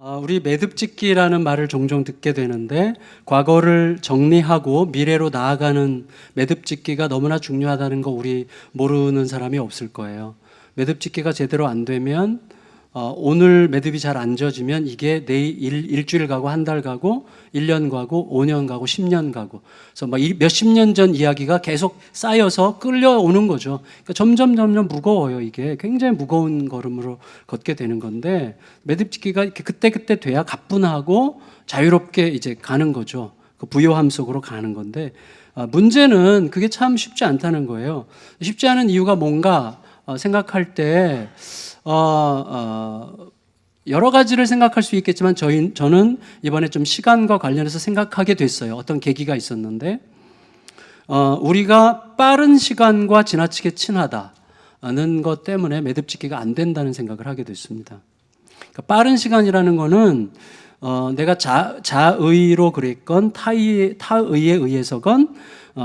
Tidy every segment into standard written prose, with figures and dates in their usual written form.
우리 매듭짓기라는 말을 종종 듣게 되는데 과거를 정리하고 미래로 나아가는 매듭짓기가 너무나 중요하다는 거 우리 모르는 사람이 없을 거예요. 매듭짓기가 제대로 안 되면 오늘 매듭이 잘 안 져지면 이게 내일 일주일 가고 한 달 가고 1년 가고 5년 가고 10년 가고 그래서 몇십 년 전 이야기가 계속 쌓여서 끌려오는 거죠. 그러니까 점점 무거워요. 이게 굉장히 무거운 걸음으로 걷게 되는 건데 매듭짓기가 그때 돼야 가뿐하고 자유롭게 이제 가는 거죠. 그 부요함 속으로 가는 건데 문제는 그게 참 쉽지 않다는 거예요. 쉽지 않은 이유가 뭔가 생각할 때 여러 가지를 생각할 수 있겠지만 저는 이번에 좀 시간과 관련해서 생각하게 됐어요. 어떤 계기가 있었는데 우리가 빠른 시간과 지나치게 친하다는 것 때문에 매듭짓기가 안 된다는 생각을 하게 됐습니다. 그러니까 빠른 시간이라는 거는 내가 자의로 그랬건 타의에 의해서건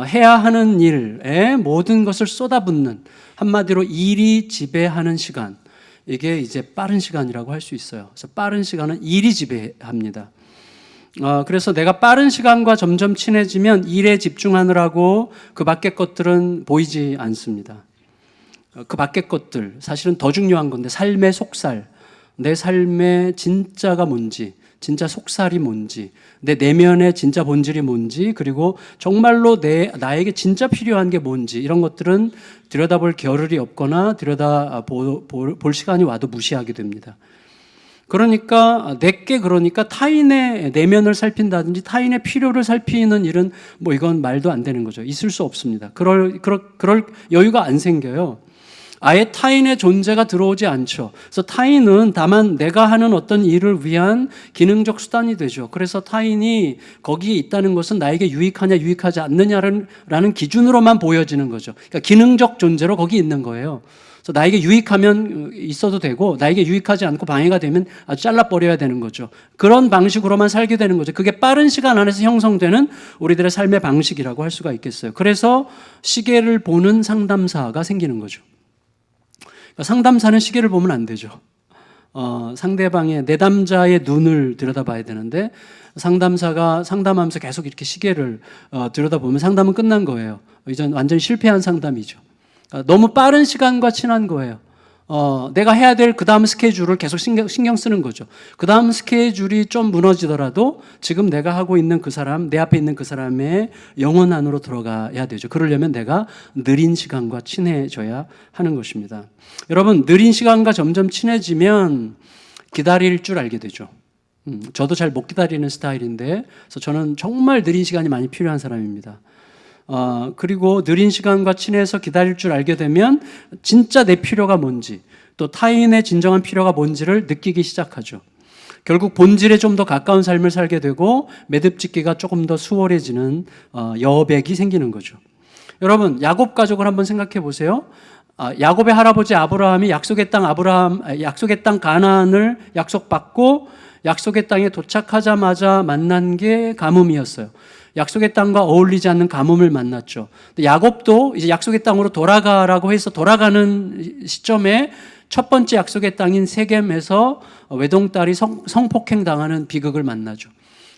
해야 하는 일에 모든 것을 쏟아붓는, 한마디로 일이 지배하는 시간, 이게 이제 빠른 시간이라고 할 수 있어요. 그래서 빠른 시간은 일이 지배합니다. 그래서 내가 빠른 시간과 점점 친해지면 일에 집중하느라고 그 밖의 것들은 보이지 않습니다. 그 밖의 것들, 사실은 더 중요한 건데, 삶의 속살, 내 삶의 진짜가 뭔지, 진짜 속살이 뭔지, 내 내면의 진짜 본질이 뭔지, 그리고 정말로 나에게 진짜 필요한 게 뭔지, 이런 것들은 들여다볼 겨를이 없거나 들여다볼 시간이 와도 무시하게 됩니다. 그러니까 그러니까 타인의 내면을 살핀다든지 타인의 필요를 살피는 일은 이건 말도 안 되는 거죠. 있을 수 없습니다. 그럴 여유가 안 생겨요. 아예 타인의 존재가 들어오지 않죠. 그래서 타인은 다만 내가 하는 어떤 일을 위한 기능적 수단이 되죠. 그래서 타인이 거기에 있다는 것은 나에게 유익하냐 유익하지 않느냐라는 기준으로만 보여지는 거죠. 그러니까 기능적 존재로 거기 있는 거예요. 그래서 나에게 유익하면 있어도 되고 나에게 유익하지 않고 방해가 되면 아주 잘라버려야 되는 거죠. 그런 방식으로만 살게 되는 거죠. 그게 빠른 시간 안에서 형성되는 우리들의 삶의 방식이라고 할 수가 있겠어요. 그래서 시계를 보는 상담사가 생기는 거죠. 상담사는 시계를 보면 안 되죠. 상대방의 내담자의 눈을 들여다봐야 되는데 상담사가 상담하면서 계속 이렇게 시계를 들여다보면 상담은 끝난 거예요. 이전 완전히 실패한 상담이죠. 너무 빠른 시간과 친한 거예요. 내가 해야 될 그 다음 스케줄을 계속 신경 쓰는 거죠. 그 다음 스케줄이 좀 무너지더라도 지금 내가 하고 있는 그 사람, 내 앞에 있는 그 사람의 영혼 안으로 들어가야 되죠. 그러려면 내가 느린 시간과 친해져야 하는 것입니다. 여러분, 느린 시간과 점점 친해지면 기다릴 줄 알게 되죠. 저도 잘 못 기다리는 스타일인데, 그래서 저는 정말 느린 시간이 많이 필요한 사람입니다. 그리고 느린 시간과 친해서 기다릴 줄 알게 되면 진짜 내 필요가 뭔지, 또 타인의 진정한 필요가 뭔지를 느끼기 시작하죠. 결국 본질에 좀 더 가까운 삶을 살게 되고 매듭짓기가 조금 더 수월해지는 여백이 생기는 거죠. 여러분, 야곱 가족을 한번 생각해 보세요. 야곱의 할아버지 아브라함이 약속의 땅 가나안을 약속받고 약속의 땅에 도착하자마자 만난 게 가뭄이었어요. 약속의 땅과 어울리지 않는 가뭄을 만났죠. 야곱도 이제 약속의 땅으로 돌아가라고 해서 돌아가는 시점에 첫 번째 약속의 땅인 세겜에서 외동딸이 성폭행 당하는 비극을 만나죠.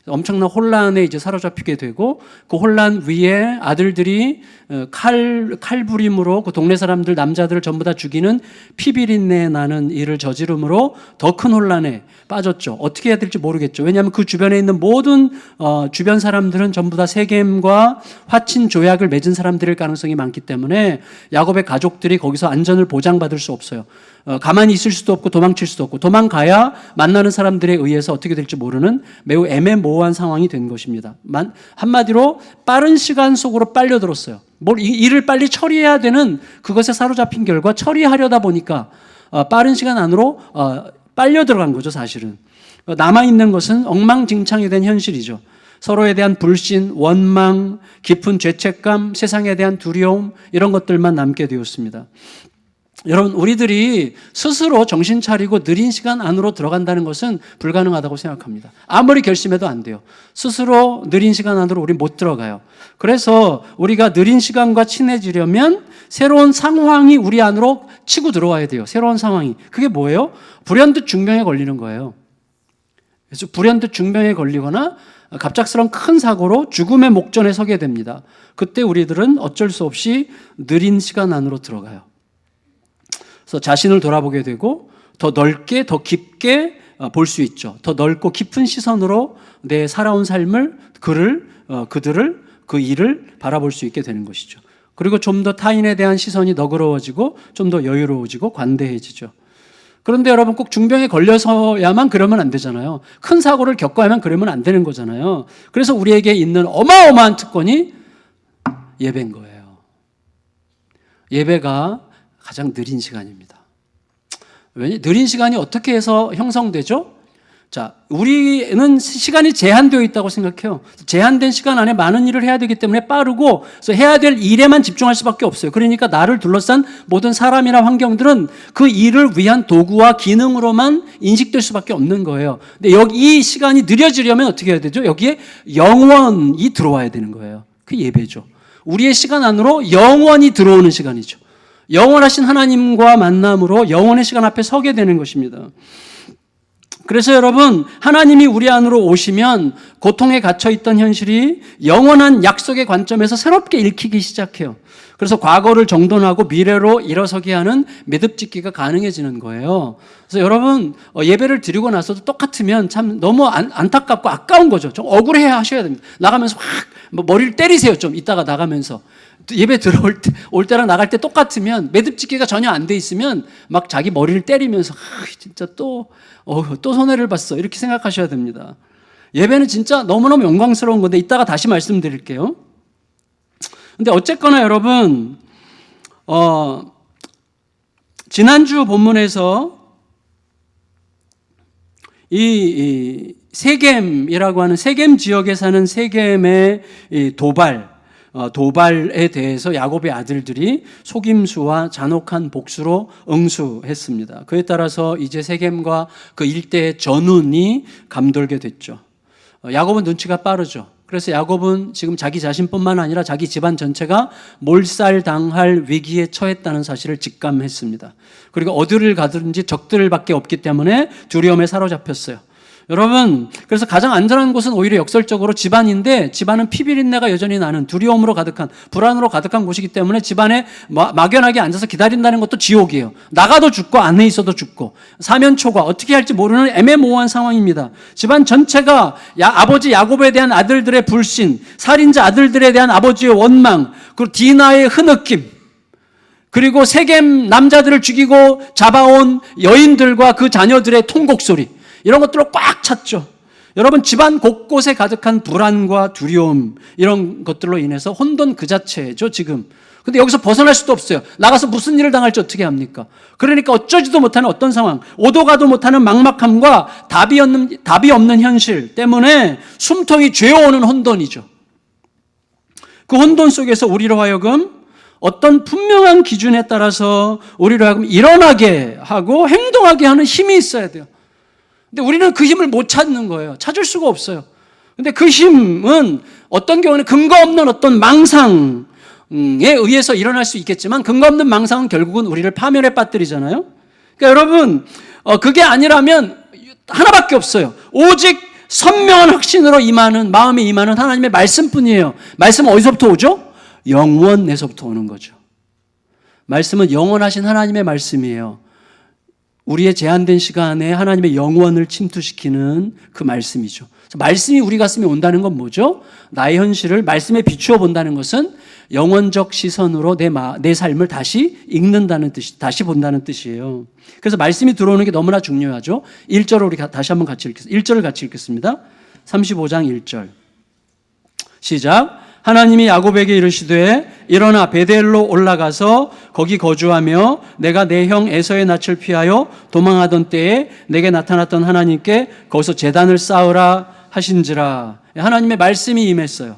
엄청난 혼란에 이제 사로잡히게 되고 그 혼란 위에 아들들이 칼부림으로 그 동네 사람들 남자들을 전부 다 죽이는 피비린내 나는 일을 저지름으로 더 큰 혼란에 빠졌죠. 어떻게 해야 될지 모르겠죠. 왜냐하면 그 주변에 있는 모든 주변 사람들은 전부 다 세겜과 화친 조약을 맺은 사람들일 가능성이 많기 때문에 야곱의 가족들이 거기서 안전을 보장받을 수 없어요. 가만히 있을 수도 없고 도망칠 수도 없고 도망가야 만나는 사람들에 의해서 어떻게 될지 모르는 매우 애매모호한 상황이 된 것입니다. 한마디로 빠른 시간 속으로 빨려들었어요. 일을 빨리 처리해야 되는 그것에 사로잡힌 결과 처리하려다 보니까 빠른 시간 안으로 빨려 들어간 거죠, 사실은. 남아있는 것은 엉망진창이 된 현실이죠. 서로에 대한 불신, 원망, 깊은 죄책감, 세상에 대한 두려움, 이런 것들만 남게 되었습니다. 여러분, 우리들이 스스로 정신 차리고 느린 시간 안으로 들어간다는 것은 불가능하다고 생각합니다. 아무리 결심해도 안 돼요. 스스로 느린 시간 안으로 우리 못 들어가요. 그래서 우리가 느린 시간과 친해지려면 새로운 상황이 우리 안으로 치고 들어와야 돼요. 새로운 상황이. 그게 뭐예요? 불현듯 중병에 걸리는 거예요. 그래서 불현듯 중병에 걸리거나 갑작스러운 큰 사고로 죽음의 목전에 서게 됩니다. 그때 우리들은 어쩔 수 없이 느린 시간 안으로 들어가요. 그래서 자신을 돌아보게 되고 더 넓게 더 깊게 볼 수 있죠. 더 넓고 깊은 시선으로 내 살아온 삶을 그들을 그 일을 바라볼 수 있게 되는 것이죠. 그리고 좀 더 타인에 대한 시선이 너그러워지고 좀 더 여유로워지고 관대해지죠. 그런데 여러분 꼭 중병에 걸려서야만 그러면 안 되잖아요. 큰 사고를 겪어야만 그러면 안 되는 거잖아요. 그래서 우리에게 있는 어마어마한 특권이 예배인 거예요. 예배가 가장 느린 시간입니다. 느린 시간이 어떻게 해서 형성되죠? 자, 우리는 시간이 제한되어 있다고 생각해요. 제한된 시간 안에 많은 일을 해야 되기 때문에 빠르고, 그래서 해야 될 일에만 집중할 수밖에 없어요. 그러니까 나를 둘러싼 모든 사람이나 환경들은 그 일을 위한 도구와 기능으로만 인식될 수밖에 없는 거예요. 근데 여기 이 시간이 느려지려면 어떻게 해야 되죠? 여기에 영원이 들어와야 되는 거예요. 그 예배죠. 우리의 시간 안으로 영원이 들어오는 시간이죠. 영원하신 하나님과 만남으로 영원의 시간 앞에 서게 되는 것입니다. 그래서 여러분, 하나님이 우리 안으로 오시면 고통에 갇혀있던 현실이 영원한 약속의 관점에서 새롭게 읽히기 시작해요. 그래서 과거를 정돈하고 미래로 일어서게 하는 매듭짓기가 가능해지는 거예요. 그래서 여러분, 예배를 드리고 나서도 똑같으면 참 너무 안타깝고 아까운 거죠. 좀 억울해 하셔야 됩니다. 나가면서 확 머리를 때리세요. 좀 이따가 나가면서. 예배 들어올 때, 올 때랑 나갈 때 똑같으면 매듭짓기가 전혀 안 돼 있으면 막 자기 머리를 때리면서 진짜 또 손해를 봤어. 이렇게 생각하셔야 됩니다. 예배는 진짜 너무너무 영광스러운 건데 이따가 다시 말씀드릴게요. 근데 어쨌거나 여러분, 지난주 본문에서 이 세겜이라고 하는 세겜 지역에 사는 세겜의 도발에 대해서 야곱의 아들들이 속임수와 잔혹한 복수로 응수했습니다. 그에 따라서 이제 세겜과 그 일대의 전운이 감돌게 됐죠. 야곱은 눈치가 빠르죠. 그래서 야곱은 지금 자기 자신뿐만 아니라 자기 집안 전체가 몰살당할 위기에 처했다는 사실을 직감했습니다. 그리고 어디를 가든지 적들밖에 없기 때문에 두려움에 사로잡혔어요. 여러분, 그래서 가장 안전한 곳은 오히려 역설적으로 집안인데, 집안은 피비린내가 여전히 나는 두려움으로 가득한, 불안으로 가득한 곳이기 때문에 집안에 막연하게 앉아서 기다린다는 것도 지옥이에요. 나가도 죽고 안에 있어도 죽고 사면초가 어떻게 할지 모르는 애매모호한 상황입니다. 집안 전체가 아버지 야곱에 대한 아들들의 불신, 살인자 아들들에 대한 아버지의 원망, 그리고 디나의 흐느낌, 그리고 세겜 남자들을 죽이고 잡아온 여인들과 그 자녀들의 통곡소리, 이런 것들로 꽉 찼죠. 여러분, 집안 곳곳에 가득한 불안과 두려움, 이런 것들로 인해서 혼돈 그 자체죠, 지금. 근데 여기서 벗어날 수도 없어요. 나가서 무슨 일을 당할지 어떻게 합니까? 그러니까 어쩌지도 못하는 어떤 상황, 오도 가도 못하는 막막함과 답이 없는 현실 때문에 숨통이 죄어오는 혼돈이죠. 그 혼돈 속에서 우리로 하여금 어떤 분명한 기준에 따라서 우리로 하여금 일어나게 하고 행동하게 하는 힘이 있어야 돼요. 근데 우리는 그 힘을 못 찾는 거예요. 찾을 수가 없어요. 근데 그 힘은 어떤 경우는 근거 없는 어떤 망상에 의해서 일어날 수 있겠지만, 근거 없는 망상은 결국은 우리를 파멸에 빠뜨리잖아요. 그러니까 여러분, 그게 아니라면 하나밖에 없어요. 오직 선명한 확신으로 마음에 임하는 하나님의 말씀뿐이에요. 말씀은 어디서부터 오죠? 영원에서부터 오는 거죠. 말씀은 영원하신 하나님의 말씀이에요. 우리의 제한된 시간에 하나님의 영원을 침투시키는 그 말씀이죠. 말씀이 우리 가슴에 온다는 건 뭐죠? 나의 현실을 말씀에 비추어 본다는 것은 영원적 시선으로 내 삶을 다시 읽는다는 뜻이, 다시 본다는 뜻이에요. 그래서 말씀이 들어오는 게 너무나 중요하죠. 1절을 우리 다시 한번 같이 읽겠습니다. 1절을 같이 읽겠습니다. 35장 1절. 시작. 하나님이 야곱에게 이르시되 일어나 베델로 올라가서 거기 거주하며 내가 내 형 에서의 낯을 피하여 도망하던 때에 내게 나타났던 하나님께 거기서 제단을 쌓으라 하신지라. 하나님의 말씀이 임했어요.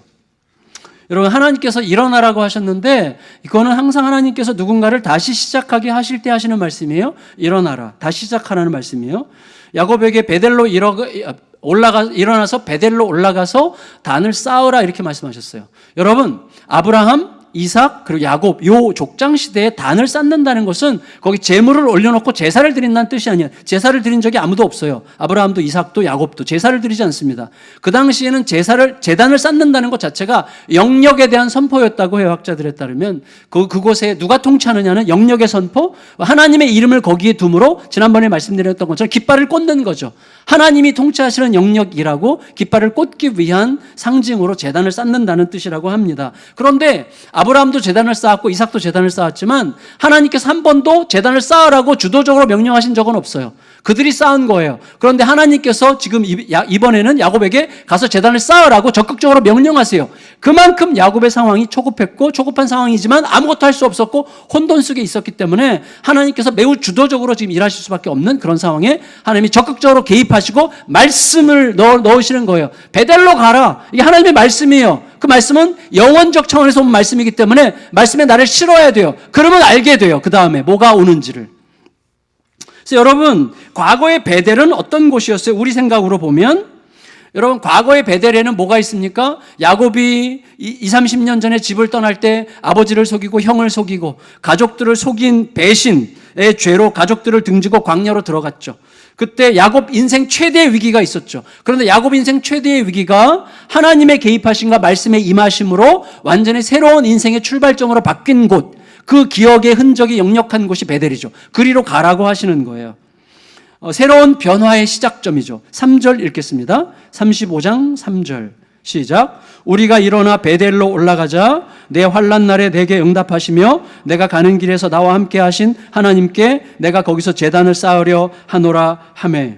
여러분, 하나님께서 일어나라고 하셨는데 이거는 항상 하나님께서 누군가를 다시 시작하게 하실 때 하시는 말씀이에요. 일어나라, 다시 시작하라는 말씀이에요. 야곱에게 베델로 일어나서 베델로 올라가서 단을 쌓으라 이렇게 말씀하셨어요. 여러분, 아브라함, 이삭 그리고 야곱 요 족장 시대에 단을 쌓는다는 것은 거기 제물을 올려놓고 제사를 드린다는 뜻이 아니에요. 제사를 드린 적이 아무도 없어요. 아브라함도 이삭도 야곱도 제사를 드리지 않습니다. 그 당시에는 제단을 쌓는다는 것 자체가 영역에 대한 선포였다고 해요. 학자들에 따르면 그곳에 누가 통치하느냐는 영역의 선포, 하나님의 이름을 거기에 둠으로 지난번에 말씀드렸던 것처럼 깃발을 꽂는 거죠. 하나님이 통치하시는 영역이라고 깃발을 꽂기 위한 상징으로 제단을 쌓는다는 뜻이라고 합니다. 그런데 아브라함도 제단을 쌓았고 이삭도 제단을 쌓았지만 하나님께서 한 번도 제단을 쌓으라고 주도적으로 명령하신 적은 없어요. 그들이 쌓은 거예요. 그런데 하나님께서 지금 이번에는 야곱에게 가서 제단을 쌓으라고 적극적으로 명령하세요. 그만큼 야곱의 상황이 초급한 상황이지만 아무것도 할 수 없었고 혼돈 속에 있었기 때문에 하나님께서 매우 주도적으로 지금 일하실 수밖에 없는 그런 상황에 하나님이 적극적으로 개입하시고 말씀을 넣으시는 거예요. 베델로 가라. 이게 하나님의 말씀이에요. 그 말씀은 영원적 차원에서 온 말씀이기 때문에 말씀에 나를 실어야 돼요. 그러면 알게 돼요. 그 다음에 뭐가 오는지를. 그래서 여러분, 과거의 베델은 어떤 곳이었어요? 우리 생각으로 보면 여러분, 과거의 베델에는 뭐가 있습니까? 야곱이 20-30년 전에 집을 떠날 때 아버지를 속이고 형을 속이고 가족들을 속인 배신의 죄로 가족들을 등지고 광야로 들어갔죠. 그때 야곱 인생 최대의 위기가 있었죠. 그런데 야곱 인생 최대의 위기가 하나님의 개입하심과 말씀의 임하심으로 완전히 새로운 인생의 출발점으로 바뀐 곳, 그 기억의 흔적이 역력한 곳이 베델이죠. 그리로 가라고 하시는 거예요. 새로운 변화의 시작점이죠. 3절 읽겠습니다. 35장 3절 시작. 우리가 일어나 베델로 올라가자 내 환난 날에 내게 응답하시며 내가 가는 길에서 나와 함께 하신 하나님께 내가 거기서 제단을 쌓으려 하노라 하매.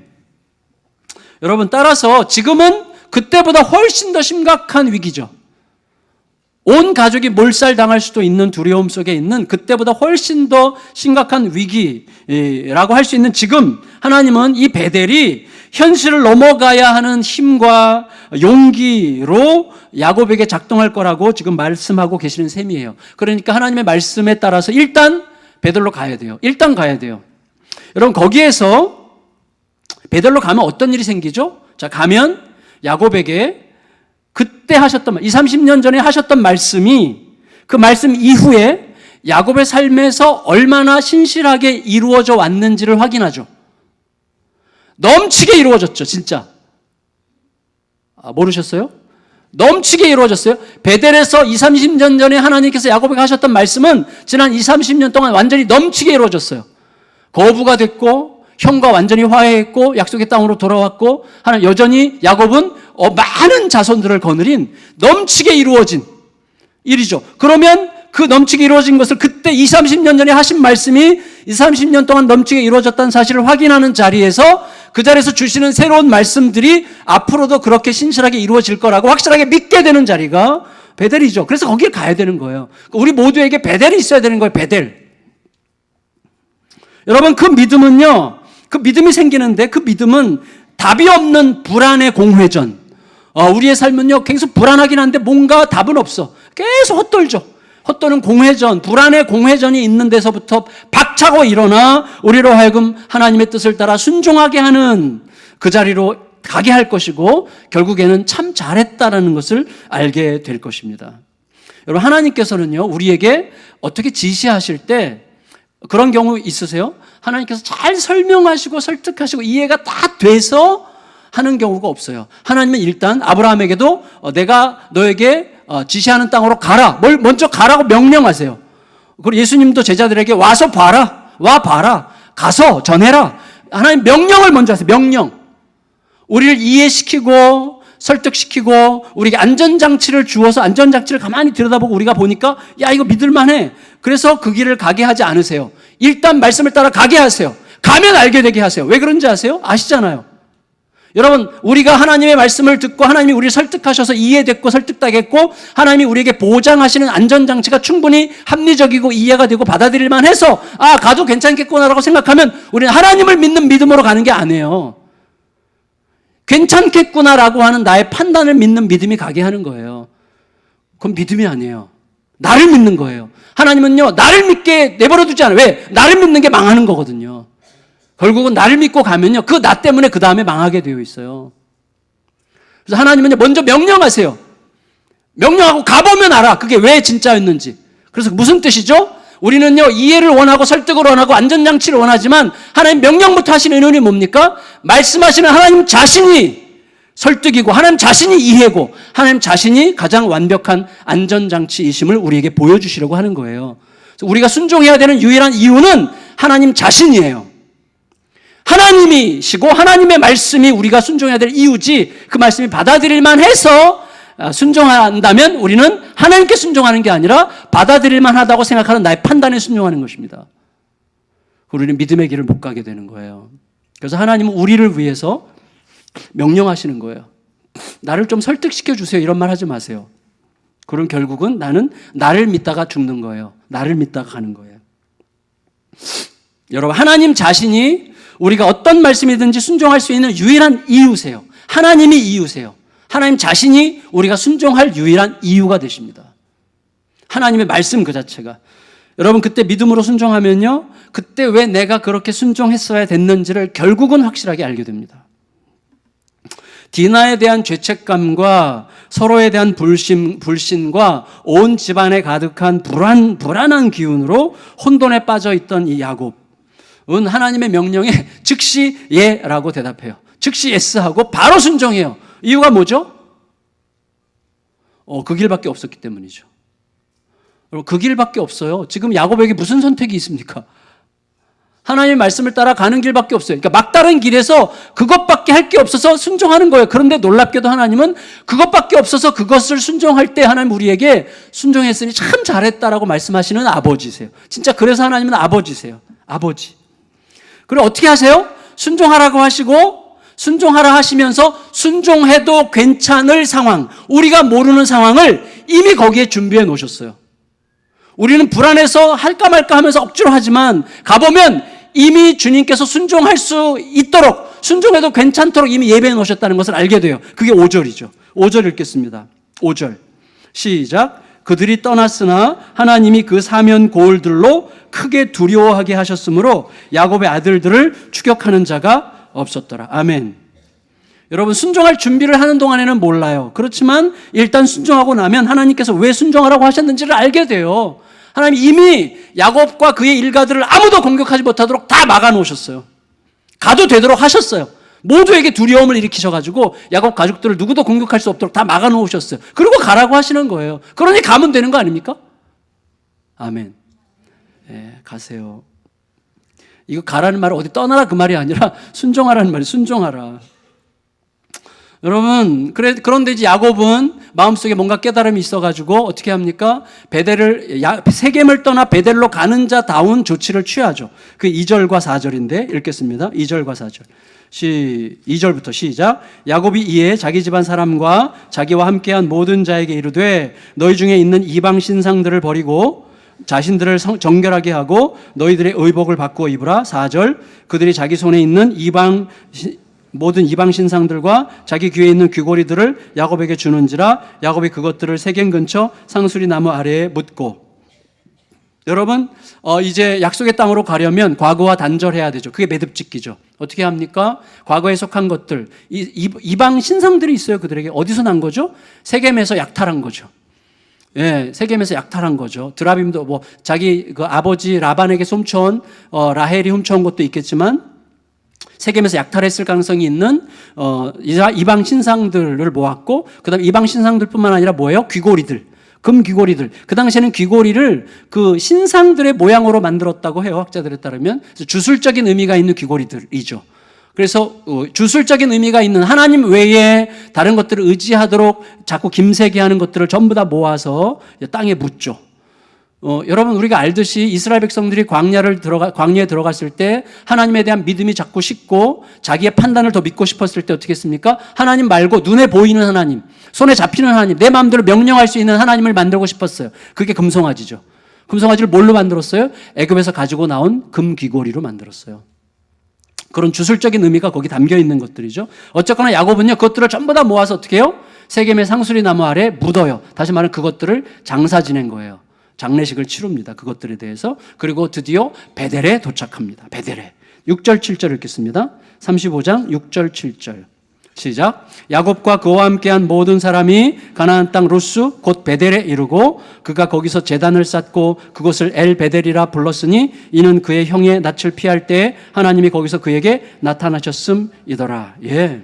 여러분, 따라서 지금은 그때보다 훨씬 더 심각한 위기죠. 온 가족이 몰살당할 수도 있는 두려움 속에 있는 그때보다 훨씬 더 심각한 위기라고 할 수 있는 지금 하나님은 이 베델이 현실을 넘어가야 하는 힘과 용기로 야곱에게 작동할 거라고 지금 말씀하고 계시는 셈이에요. 그러니까 하나님의 말씀에 따라서 일단 베델로 가야 돼요. 일단 가야 돼요. 여러분, 거기에서 베델로 가면 어떤 일이 생기죠? 자, 가면 야곱에게 그때 하셨던 20-30년 전에 하셨던 말씀이 그 말씀 이후에 야곱의 삶에서 얼마나 신실하게 이루어져 왔는지를 확인하죠. 넘치게 이루어졌죠, 진짜. 모르셨어요? 넘치게 이루어졌어요. 베델에서 20-30년 전에 하나님께서 야곱에게 하셨던 말씀은 지난 20-30년 동안 완전히 넘치게 이루어졌어요. 거부가 됐고 형과 완전히 화해했고 약속의 땅으로 돌아왔고 하나님 여전히 야곱은 많은 자손들을 거느린 넘치게 이루어진 일이죠. 그러면 그 넘치게 이루어진 것을 그때 20-30년 전에 하신 말씀이 20-30년 동안 넘치게 이루어졌다는 사실을 확인하는 자리에서 그 자리에서 주시는 새로운 말씀들이 앞으로도 그렇게 신실하게 이루어질 거라고 확실하게 믿게 되는 자리가 베델이죠. 그래서 거기에 가야 되는 거예요. 우리 모두에게 베델이 있어야 되는 거예요. 베델. 여러분, 그 믿음은요, 그 믿음이 생기는데 그 믿음은 답이 없는 불안의 공회전. 우리의 삶은요, 계속 불안하긴 한데 뭔가 답은 없어. 계속 헛돌죠. 헛도는 공회전, 불안의 공회전이 있는 데서부터 박차고 일어나 우리로 하여금 하나님의 뜻을 따라 순종하게 하는 그 자리로 가게 할 것이고 결국에는 참 잘했다라는 것을 알게 될 것입니다. 여러분, 하나님께서는요, 우리에게 어떻게 지시하실 때 그런 경우 있으세요? 하나님께서 잘 설명하시고 설득하시고 이해가 다 돼서 하는 경우가 없어요. 하나님은 일단 아브라함에게도 내가 너에게 지시하는 땅으로 가라. 먼저 가라고 명령하세요. 그리고 예수님도 제자들에게 와서 봐라. 와 봐라. 가서 전해라. 하나님 명령을 먼저 하세요. 명령. 우리를 이해시키고 설득시키고 우리에게 안전장치를 주어서 안전장치를 가만히 들여다보고 우리가 보니까 야, 이거 믿을만해. 그래서 그 길을 가게 하지 않으세요. 일단 말씀을 따라 가게 하세요. 가면 알게 되게 하세요. 왜 그런지 아세요? 아시잖아요. 여러분, 우리가 하나님의 말씀을 듣고 하나님이 우리를 설득하셔서 이해됐고 설득당했고 하나님이 우리에게 보장하시는 안전장치가 충분히 합리적이고 이해가 되고 받아들일만 해서 가도 괜찮겠구나라고 생각하면 우리는 하나님을 믿는 믿음으로 가는 게 아니에요. 괜찮겠구나라고 하는 나의 판단을 믿는 믿음이 가게 하는 거예요. 그건 믿음이 아니에요. 나를 믿는 거예요. 하나님은요, 나를 믿게 내버려 두지 않아요. 왜? 나를 믿는 게 망하는 거거든요. 결국은 나를 믿고 가면요, 그 나 때문에 그 다음에 망하게 되어 있어요. 그래서 하나님은요, 먼저 명령하세요. 명령하고 가보면 알아. 그게 왜 진짜였는지. 그래서 무슨 뜻이죠? 우리는요, 이해를 원하고 설득을 원하고 안전장치를 원하지만 하나님 명령부터 하시는 의논이 뭡니까? 말씀하시는 하나님 자신이 설득이고 하나님 자신이 이해고 하나님 자신이 가장 완벽한 안전장치이심을 우리에게 보여주시려고 하는 거예요. 그래서 우리가 순종해야 되는 유일한 이유는 하나님 자신이에요. 하나님이시고 하나님의 말씀이 우리가 순종해야 될 이유지, 그 말씀이 받아들일만 해서 순종한다면 우리는 하나님께 순종하는 게 아니라 받아들일만 하다고 생각하는 나의 판단에 순종하는 것입니다. 우리는 믿음의 길을 못 가게 되는 거예요. 그래서 하나님은 우리를 위해서 명령하시는 거예요. 나를 좀 설득시켜 주세요, 이런 말 하지 마세요. 그럼 결국은 나는 나를 믿다가 죽는 거예요. 나를 믿다가 가는 거예요. 여러분, 하나님 자신이 우리가 어떤 말씀이든지 순종할 수 있는 유일한 이유세요. 하나님이 이유세요. 하나님 자신이 우리가 순종할 유일한 이유가 되십니다. 하나님의 말씀 그 자체가. 여러분, 그때 믿음으로 순종하면요, 그때 왜 내가 그렇게 순종했어야 됐는지를 결국은 확실하게 알게 됩니다. 디나에 대한 죄책감과 서로에 대한 불신과 온 집안에 가득한 불안한 기운으로 혼돈에 빠져 있던 이 야곱은 하나님의 명령에 즉시 예라고 대답해요. 즉시 예스하고 바로 순종해요. 이유가 뭐죠? 그 길밖에 없었기 때문이죠. 여러분, 그 길밖에 없어요. 지금 야곱에게 무슨 선택이 있습니까? 하나님의 말씀을 따라 가는 길밖에 없어요. 그러니까 막다른 길에서 그것밖에 할 게 없어서 순종하는 거예요. 그런데 놀랍게도 하나님은 그것밖에 없어서 그것을 순종할 때 하나님 우리에게 순종했으니 참 잘했다라고 말씀하시는 아버지세요. 진짜 그래서 하나님은 아버지세요. 아버지. 그리고 어떻게 하세요? 순종하라고 하시고 순종하라 하시면서 순종해도 괜찮을 상황, 우리가 모르는 상황을 이미 거기에 준비해 놓으셨어요. 우리는 불안해서 할까 말까 하면서 억지로 하지만 가보면 이미 주님께서 순종할 수 있도록, 순종해도 괜찮도록 이미 예배해 놓으셨다는 것을 알게 돼요. 그게 5절이죠. 5절 읽겠습니다. 5절 시작. 그들이 떠났으나 하나님이 그 사면 고을들로 크게 두려워하게 하셨으므로 야곱의 아들들을 추격하는 자가 없었더라. 아멘. 여러분, 순종할 준비를 하는 동안에는 몰라요. 그렇지만 일단 순종하고 나면 하나님께서 왜 순종하라고 하셨는지를 알게 돼요. 하나님 이미 야곱과 그의 일가들을 아무도 공격하지 못하도록 다 막아놓으셨어요. 가도 되도록 하셨어요. 모두에게 두려움을 일으키셔가지고 야곱 가족들을 누구도 공격할 수 없도록 다 막아놓으셨어요. 그리고 가라고 하시는 거예요. 그러니 가면 되는 거 아닙니까? 아멘. 네, 가세요. 이거 가라는 말은 어디 떠나라 그 말이 아니라 순종하라는 말이 순종하라. 여러분, 그런데 이제 야곱은 마음속에 뭔가 깨달음이 있어가지고 어떻게 합니까? 세겜을 떠나 베델로 가는 자다운 조치를 취하죠. 그 2절과 4절인데 읽겠습니다. 2절과 4절. 2절부터 시작. 야곱이 이에 자기 집안 사람과 자기와 함께한 모든 자에게 이르되 너희 중에 있는 이방 신상들을 버리고 자신들을 정결하게 하고 너희들의 의복을 바꾸어 입으라. 4절. 그들이 자기 손에 있는 모든 이방 신상들과 자기 귀에 있는 귀고리들을 야곱에게 주는지라. 야곱이 그것들을 세겜 근처 상수리 나무 아래에 묻고. 여러분, 이제 약속의 땅으로 가려면 과거와 단절해야 되죠. 그게 매듭짓기죠. 어떻게 합니까? 과거에 속한 것들, 이방 신상들이 있어요. 그들에게 어디서 난 거죠? 세겜에서 약탈한 거죠. 예, 세겜에서 약탈한 거죠. 드라빔도 자기 그 아버지 라반에게 훔쳐온 라헬이 훔쳐온 것도 있겠지만 세겜에서 약탈했을 가능성이 있는 이방 신상들을 모았고, 그다음에 이방 신상들뿐만 아니라 뭐예요? 귀고리들, 금 귀고리들. 그 당시에는 귀고리를 그 신상들의 모양으로 만들었다고 해요. 학자들에 따르면. 그래서 주술적인 의미가 있는 귀고리들이죠. 그래서 주술적인 의미가 있는 하나님 외에 다른 것들을 의지하도록 자꾸 김새게 하는 것들을 전부 다 모아서 땅에 묻죠. 여러분, 우리가 알듯이 이스라엘 백성들이 광야에 들어갔을 때 하나님에 대한 믿음이 자꾸 식고 자기의 판단을 더 믿고 싶었을 때 어떻게 했습니까? 하나님 말고 눈에 보이는 하나님, 손에 잡히는 하나님, 내 마음대로 명령할 수 있는 하나님을 만들고 싶었어요. 그게 금송아지죠. 금송아지를 뭘로 만들었어요? 애굽에서 가지고 나온 금 귀고리로 만들었어요. 그런 주술적인 의미가 거기 담겨 있는 것들이죠. 어쨌거나 야곱은요, 그것들을 전부 다 모아서 어떻게 해요? 세겜의 상수리 나무 아래 묻어요. 다시 말하면 그것들을 장사 지낸 거예요. 장례식을 치릅니다. 그것들에 대해서. 그리고 드디어 베델에 도착합니다. 베델에. 6절 7절 읽겠습니다. 35장 6절 7절 시작. 야곱과 그와 함께한 모든 사람이 가나안 땅 루스 곧 베델에 이르고 그가 거기서 제단을 쌓고 그곳을 엘 베델이라 불렀으니 이는 그의 형의 낯을 피할 때에 하나님이 거기서 그에게 나타나셨음이더라. 예.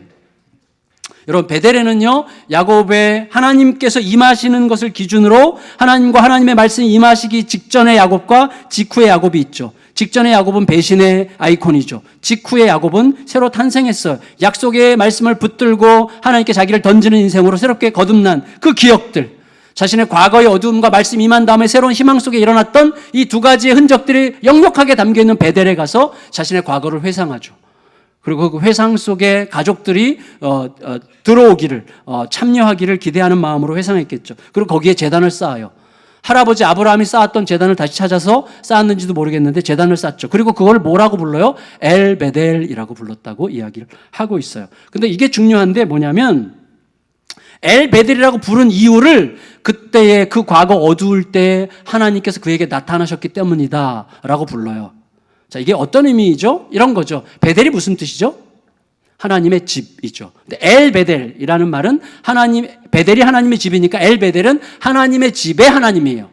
여러분, 베델에는요, 야곱의 하나님께서 임하시는 것을 기준으로 하나님과 하나님의 말씀이 임하시기 직전의 야곱과 직후의 야곱이 있죠. 직전의 야곱은 배신의 아이콘이죠. 직후의 야곱은 새로 탄생했어요. 약속의 말씀을 붙들고 하나님께 자기를 던지는 인생으로 새롭게 거듭난 그 기억들, 자신의 과거의 어두움과 말씀이 임한 다음에 새로운 희망 속에 일어났던 이 두 가지의 흔적들이 역력하게 담겨있는 베델에 가서 자신의 과거를 회상하죠. 그리고 그 회상 속에 가족들이 들어오기를 참여하기를 기대하는 마음으로 회상했겠죠. 그리고 거기에 제단을 쌓아요. 할아버지 아브라함이 쌓았던 제단을 다시 찾아서 쌓았는지도 모르겠는데 제단을 쌓죠. 그리고 그걸 뭐라고 불러요? 엘 베델이라고 불렀다고 이야기를 하고 있어요. 근데 이게 중요한데 뭐냐면 엘 베델이라고 부른 이유를 그때의 그 과거 어두울 때 하나님께서 그에게 나타나셨기 때문이다라고 불러요. 자, 이게 어떤 의미이죠? 이런 거죠. 베델이 무슨 뜻이죠? 하나님의 집이죠. 근데 엘 베델이라는 말은 베델이 하나님의 집이니까 엘 베델은 하나님의 집의 하나님이에요.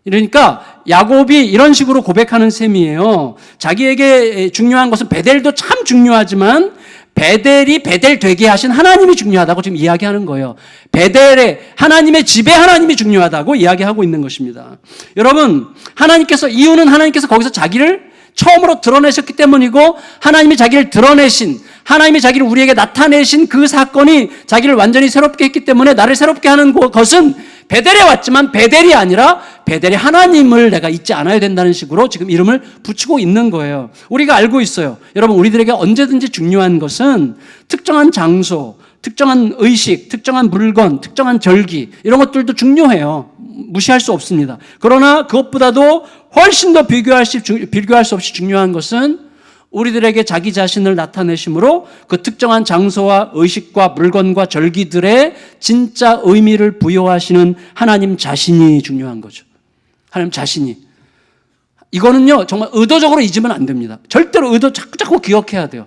그러니까 야곱이 이런 식으로 고백하는 셈이에요. 자기에게 중요한 것은 베델도 참 중요하지만 베델이 베델 되게 하신 하나님이 중요하다고 지금 이야기하는 거예요. 베델의 하나님의 집에 하나님이 중요하다고 이야기하고 있는 것입니다. 여러분, 이유는 하나님께서 거기서 자기를 처음으로 드러내셨기 때문이고 하나님이 자기를 드러내신, 하나님이 자기를 우리에게 나타내신 그 사건이 자기를 완전히 새롭게 했기 때문에 나를 새롭게 하는 것은 베델에 왔지만 베델이 아니라 베델의 하나님을 내가 잊지 않아야 된다는 식으로 지금 이름을 붙이고 있는 거예요. 우리가 알고 있어요. 여러분, 우리들에게 언제든지 중요한 것은 특정한 장소, 특정한 의식, 특정한 물건, 특정한 절기 이런 것들도 중요해요. 무시할 수 없습니다. 그러나 그것보다도 훨씬 더 비교할 수 없이 중요한 것은 우리들에게 자기 자신을 나타내심으로 그 특정한 장소와 의식과 물건과 절기들의 진짜 의미를 부여하시는 하나님 자신이 중요한 거죠. 하나님 자신이. 이거는요, 정말 의도적으로 잊으면 안 됩니다. 절대로 자꾸 기억해야 돼요.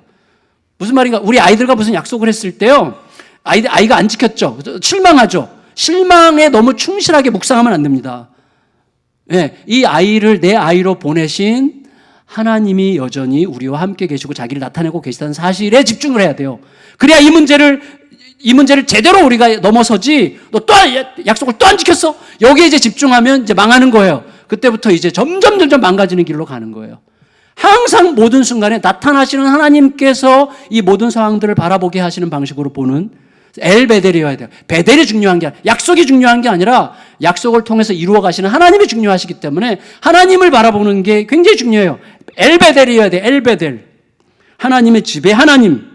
무슨 말인가? 우리 아이들과 무슨 약속을 했을 때요, 아이가 안 지켰죠. 실망하죠. 실망에 너무 충실하게 묵상하면 안 됩니다. 네, 내 아이로 보내신 하나님이 여전히 우리와 함께 계시고 자기를 나타내고 계시다는 사실에 집중을 해야 돼요. 그래야 이 문제를 제대로 우리가 넘어서지, 너 또 약속을 또 안 지켰어? 여기에 이제 집중하면 이제 망하는 거예요. 그때부터 이제 점점 망가지는 길로 가는 거예요. 항상 모든 순간에 나타나시는 하나님께서 이 모든 상황들을 바라보게 하시는 방식으로 보는 엘 베델이어야 돼요. 베델이 중요한 게 아니라, 약속이 중요한 게 아니라 약속을 통해서 이루어 가시는 하나님이 중요하시기 때문에 하나님을 바라보는 게 굉장히 중요해요. 엘 베델이어야 돼요. 엘 베델. 하나님의 집에 하나님.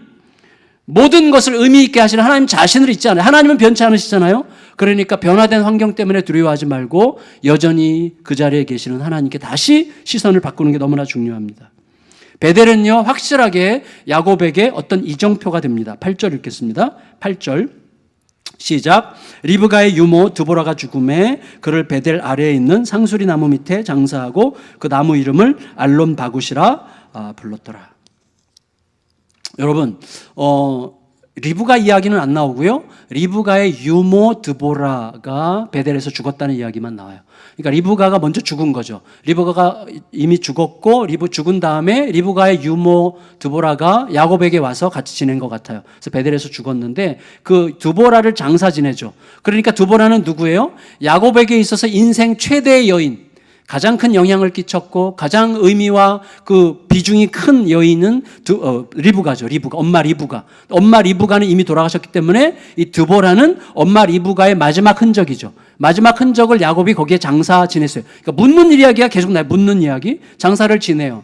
모든 것을 의미 있게 하시는 하나님 자신을 잊지 않아요. 하나님은 변치 않으시잖아요. 그러니까 변화된 환경 때문에 두려워하지 말고 여전히 그 자리에 계시는 하나님께 다시 시선을 바꾸는 게 너무나 중요합니다. 베델은요, 확실하게 야곱에게 어떤 이정표가 됩니다. 8절 읽겠습니다. 8절 시작. 리브가의 유모 드보라가 죽음에 그를 베델 아래에 있는 상수리 나무 밑에 장사하고 그 나무 이름을 알론 바굿이라 불렀더라. 여러분, 리브가 이야기는 안 나오고요. 리브가의 유모 드보라가 베델에서 죽었다는 이야기만 나와요. 그러니까 리브가가 먼저 죽은 거죠. 리브가가 이미 죽었고 죽은 다음에 리브가의 유모 드보라가 야곱에게 와서 같이 지낸 것 같아요. 그래서 베델에서 죽었는데 그 드보라를 장사 지내죠. 그러니까 드보라는 누구예요? 야곱에게 있어서 인생 최대의 여인, 가장 큰 영향을 끼쳤고 가장 의미와 그 비중이 큰 여인은 리브가죠. 엄마 리브가는 이미 돌아가셨기 때문에 이 드보라는 엄마 리브가의 마지막 흔적이죠. 마지막 흔적을 야곱이 거기에 장사 지냈어요. 그러니까 묻는 이야기가 계속 나요. 묻는 이야기. 장사를 지내요.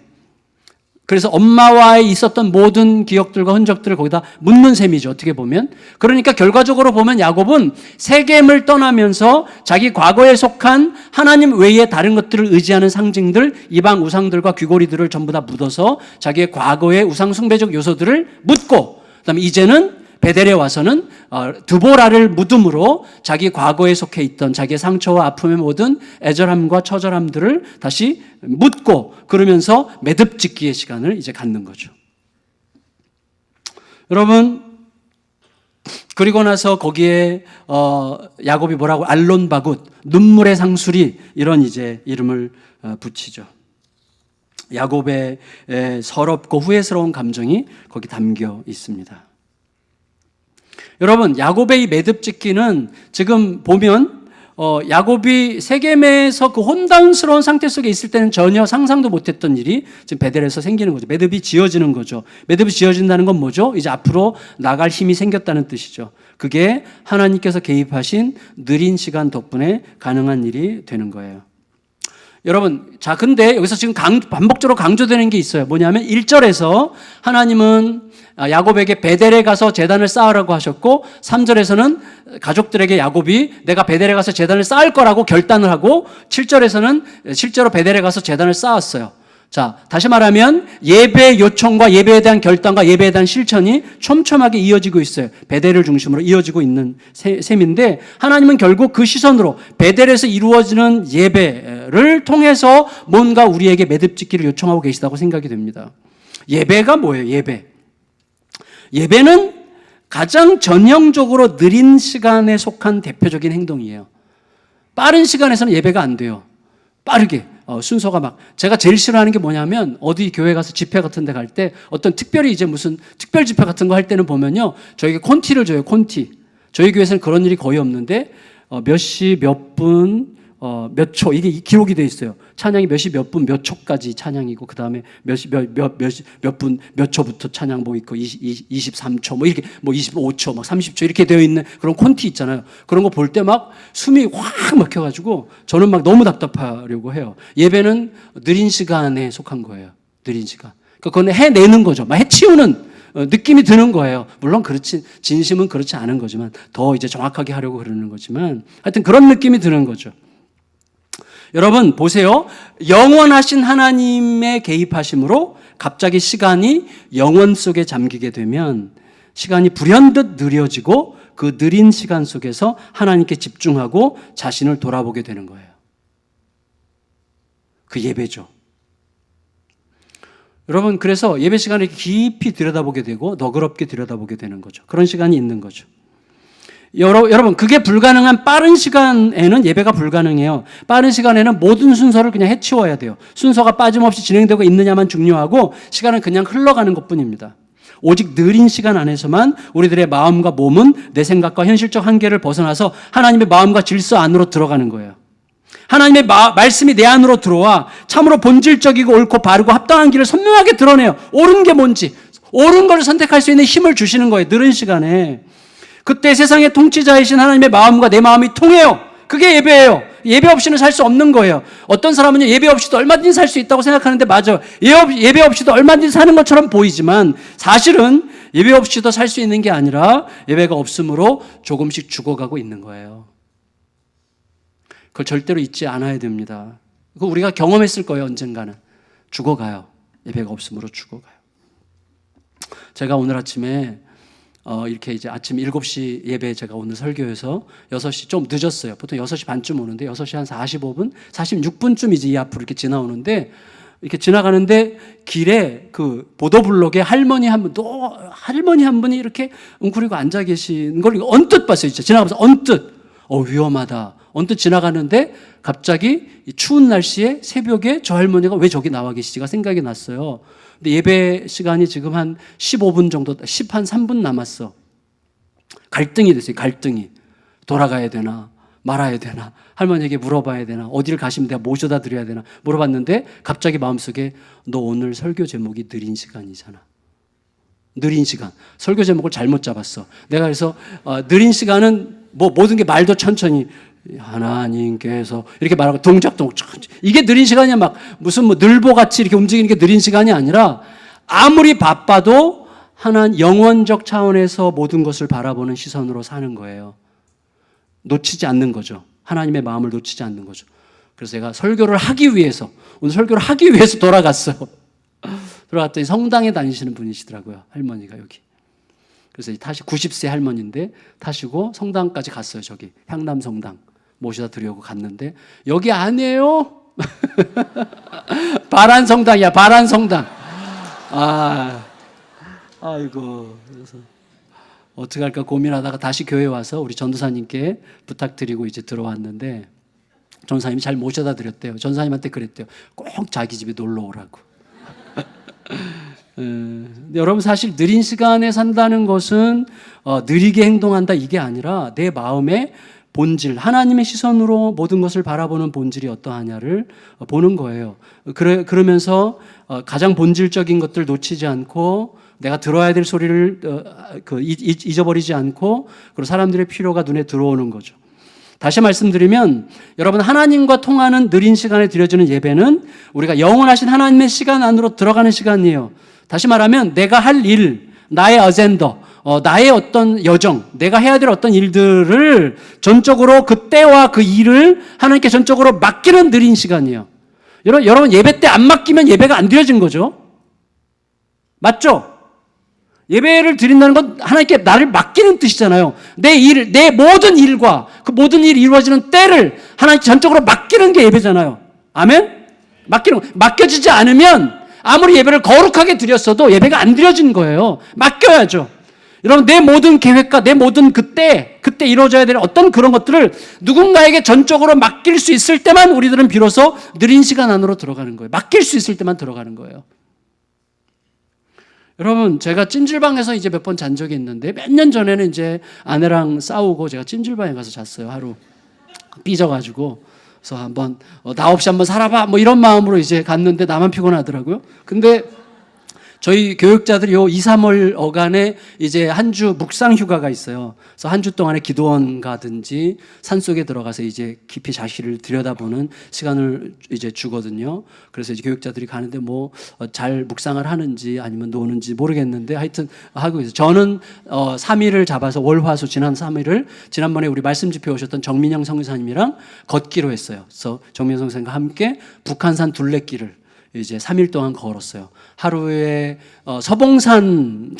그래서 엄마와의 있었던 모든 기억들과 흔적들을 거기다 묻는 셈이죠. 어떻게 보면. 그러니까 결과적으로 보면 야곱은 세겜을 떠나면서 자기 과거에 속한 하나님 외에 다른 것들을 의지하는 상징들, 이방 우상들과 귀고리들을 전부 다 묻어서 자기의 과거의 우상 숭배적 요소들을 묻고, 그다음에 이제는 베델에 와서는 드보라를 묻음으로 자기 과거에 속해 있던 자기의 상처와 아픔의 모든 애절함과 처절함들을 다시 묻고, 그러면서 매듭짓기의 시간을 이제 갖는 거죠. 여러분, 그리고 나서 거기에 야곱이 뭐라고 알론바굿 눈물의 상수리 이런 이제 이름을 붙이죠. 야곱의 서럽고 후회스러운 감정이 거기 담겨 있습니다. 여러분, 야곱의 이 매듭짓기는 지금 보면 야곱이 세겜에서 그 혼란스러운 상태 속에 있을 때는 전혀 상상도 못했던 일이 지금 베델에서 생기는 거죠. 매듭이 지어지는 거죠. 매듭이 지어진다는 건 뭐죠? 이제 앞으로 나갈 힘이 생겼다는 뜻이죠. 그게 하나님께서 개입하신 느린 시간 덕분에 가능한 일이 되는 거예요. 여러분, 자, 근데 여기서 지금 반복적으로 강조되는 게 있어요. 뭐냐면 1절에서 하나님은 야곱에게 베델에 가서 제단을 쌓으라고 하셨고 3절에서는 가족들에게 야곱이 내가 베델에 가서 제단을 쌓을 거라고 결단을 하고 7절에서는 실제로 베델에 가서 제단을 쌓았어요. 자, 다시 말하면 예배 요청과 예배에 대한 결단과 예배에 대한 실천이 촘촘하게 이어지고 있어요. 베델을 중심으로 이어지고 있는 셈인데 하나님은 결국 그 시선으로 베델에서 이루어지는 예배를 통해서 뭔가 우리에게 매듭짓기를 요청하고 계시다고 생각이 됩니다. 예배가 뭐예요? 예배는 가장 전형적으로 느린 시간에 속한 대표적인 행동이에요. 빠른 시간에서는 예배가 안 돼요. 빠르게 순서가 막 제가 제일 싫어하는 게 뭐냐면 어디 교회 가서 집회 같은 데 갈 때 어떤 특별히 이제 무슨 특별 집회 같은 거 할 때는 보면요. 저에게 콘티를 줘요. 콘티. 저희 교회에서는 그런 일이 거의 없는데 몇 시 몇 분 몇 초 이게 기록이 돼 있어요. 찬양이 몇 시 몇 분 몇 초까지 찬양이고 그다음에 몇 분 몇 초부터 찬양 뭐 있고 23초 뭐 이렇게 뭐 25초 막 30초 이렇게 되어 있는 그런 콘티 있잖아요. 그런 거 볼 때 막 숨이 확 막혀 가지고 저는 막 너무 답답하려고 해요. 예배는 느린 시간에 속한 거예요. 느린 시간. 그러니까 그건 해내는 거죠. 막 해치우는 느낌이 드는 거예요. 물론 그렇지 진심은 그렇지 않은 거지만 더 이제 정확하게 하려고 그러는 거지만 하여튼 그런 느낌이 드는 거죠. 여러분 보세요. 영원하신 하나님의 개입하심으로 갑자기 시간이 영원 속에 잠기게 되면 시간이 불현듯 느려지고 그 느린 시간 속에서 하나님께 집중하고 자신을 돌아보게 되는 거예요. 그 예배죠. 여러분 그래서 예배 시간을 깊이 들여다보게 되고 너그럽게 들여다보게 되는 거죠. 그런 시간이 있는 거죠. 여러분 그게 불가능한 빠른 시간에는 예배가 불가능해요. 빠른 시간에는 모든 순서를 그냥 해치워야 돼요. 순서가 빠짐없이 진행되고 있느냐만 중요하고 시간은 그냥 흘러가는 것뿐입니다. 오직 느린 시간 안에서만 우리들의 마음과 몸은 내 생각과 현실적 한계를 벗어나서 하나님의 마음과 질서 안으로 들어가는 거예요. 하나님의 말씀이 내 안으로 들어와 참으로 본질적이고 옳고 바르고 합당한 길을 선명하게 드러내요. 옳은 게 뭔지 옳은 걸 선택할 수 있는 힘을 주시는 거예요. 느린 시간에. 그때 세상의 통치자이신 하나님의 마음과 내 마음이 통해요. 그게 예배예요. 예배 없이는 살 수 없는 거예요. 어떤 사람은 예배 없이도 얼마든지 살 수 있다고 생각하는데 맞아요. 예배 없이도 얼마든지 사는 것처럼 보이지만 사실은 예배 없이도 살 수 있는 게 아니라 예배가 없으므로 조금씩 죽어가고 있는 거예요. 그걸 절대로 잊지 않아야 됩니다. 그거 우리가 경험했을 거예요. 언젠가는. 죽어가요. 예배가 없으므로 죽어가요. 제가 오늘 아침에 이렇게 이제 아침 7시 예배 제가 오늘 설교해서 6시 좀 늦었어요. 보통 6시 반쯤 오는데 6시 한 45분, 46분쯤 이제 이 앞으로 이렇게 지나오는데 이렇게 지나가는데 길에 그 보도블록에 할머니 한 분이 이렇게 웅크리고 앉아 계신 걸 언뜻 봤어요. 진짜 지나가면서 언뜻. 위험하다. 언뜻 지나가는데 갑자기 이 추운 날씨에 새벽에 저 할머니가 왜 저기 나와 계시지가 생각이 났어요. 근데 예배 시간이 지금 한 15분 정도, 13분 남았어. 갈등이 됐어요. 갈등이. 돌아가야 되나 말아야 되나 할머니에게 물어봐야 되나 어디를 가시면 내가 모셔다 드려야 되나 물어봤는데 갑자기 마음속에 너 오늘 설교 제목이 느린 시간이잖아. 느린 시간. 설교 제목을 잘못 잡았어. 내가 그래서 느린 시간은 뭐 모든 게 말도 천천히 하나님께서 이렇게 말하고 동작도 이게 느린 시간이야. 막 무슨 뭐 늘보같이 이렇게 움직이는 게 느린 시간이 아니라 아무리 바빠도 하나님 영원적 차원에서 모든 것을 바라보는 시선으로 사는 거예요. 놓치지 않는 거죠. 하나님의 마음을 놓치지 않는 거죠. 그래서 제가 설교를 하기 위해서 오늘 설교를 하기 위해서 돌아갔어요. 돌아갔더니 성당에 다니시는 분이시더라고요. 할머니가 여기. 그래서 타시 90세 할머니인데 타시고 성당까지 갔어요. 저기 향남 성당 모셔다 드리려고 갔는데 여기 아니에요. 바란 성당이야. 바란 성당. 아이고. 그래서 어떻게 할까 고민하다가 다시 교회에 와서 우리 전도사님께 부탁드리고 이제 들어왔는데 전도사님이 잘 모셔다 드렸대요. 전도사님한테 그랬대요. 꼭 자기 집에 놀러 오라고. 여러분 사실 느린 시간에 산다는 것은 느리게 행동한다 이게 아니라 내 마음의 본질, 하나님의 시선으로 모든 것을 바라보는 본질이 어떠하냐를 보는 거예요. 그러면서 가장 본질적인 것들 놓치지 않고 내가 들어야 될 소리를 잊어버리지 않고 그리고 사람들의 필요가 눈에 들어오는 거죠. 다시 말씀드리면 여러분 하나님과 통하는 느린 시간에 드려지는 예배는 우리가 영원하신 하나님의 시간 안으로 들어가는 시간이에요. 다시 말하면 내가 할 일, 나의 어젠더, 나의 어떤 여정, 내가 해야 될 어떤 일들을 전적으로 그 때와 그 일을 하나님께 전적으로 맡기는 느린 시간이에요. 여러분 예배 때 안 맡기면 예배가 안 드려진 거죠. 맞죠? 예배를 드린다는 건 하나님께 나를 맡기는 뜻이잖아요. 내 모든 일과 그 모든 일이 이루어지는 때를 하나님께 전적으로 맡기는 게 예배잖아요. 아멘? 맡겨지지 않으면 아무리 예배를 거룩하게 드렸어도 예배가 안 드려진 거예요. 맡겨야죠. 여러분 내 모든 계획과 내 모든 그때 이루어져야 될 어떤 그런 것들을 누군가에게 전적으로 맡길 수 있을 때만 우리들은 비로소 느린 시간 안으로 들어가는 거예요. 맡길 수 있을 때만 들어가는 거예요. 여러분 제가 찜질방에서 이제 몇 번 잔 적이 있는데 몇 년 전에는 이제 아내랑 싸우고 제가 찜질방에 가서 잤어요. 하루 삐져가지고 그래서 한번 나 없이 한번 살아봐 뭐 이런 마음으로 이제 갔는데 나만 피곤하더라고요. 근데 저희 교육자들이 요 2, 3월 어간에 이제 한 주 묵상 휴가가 있어요. 그래서 한 주 동안에 기도원 가든지 산속에 들어가서 이제 깊이 자신을 들여다보는 시간을 이제 주거든요. 그래서 이제 교육자들이 가는데 뭐 잘 묵상을 하는지 아니면 노는지 모르겠는데 하여튼 하고 있어요. 저는 3일을 잡아서 월화수 지난 3일을 지난번에 우리 말씀 집회 오셨던 정민영 선교사님이랑 걷기로 했어요. 그래서 정민영 선교사님과 함께 북한산 둘레길을 이제 3일 동안 걸었어요. 하루에 서봉산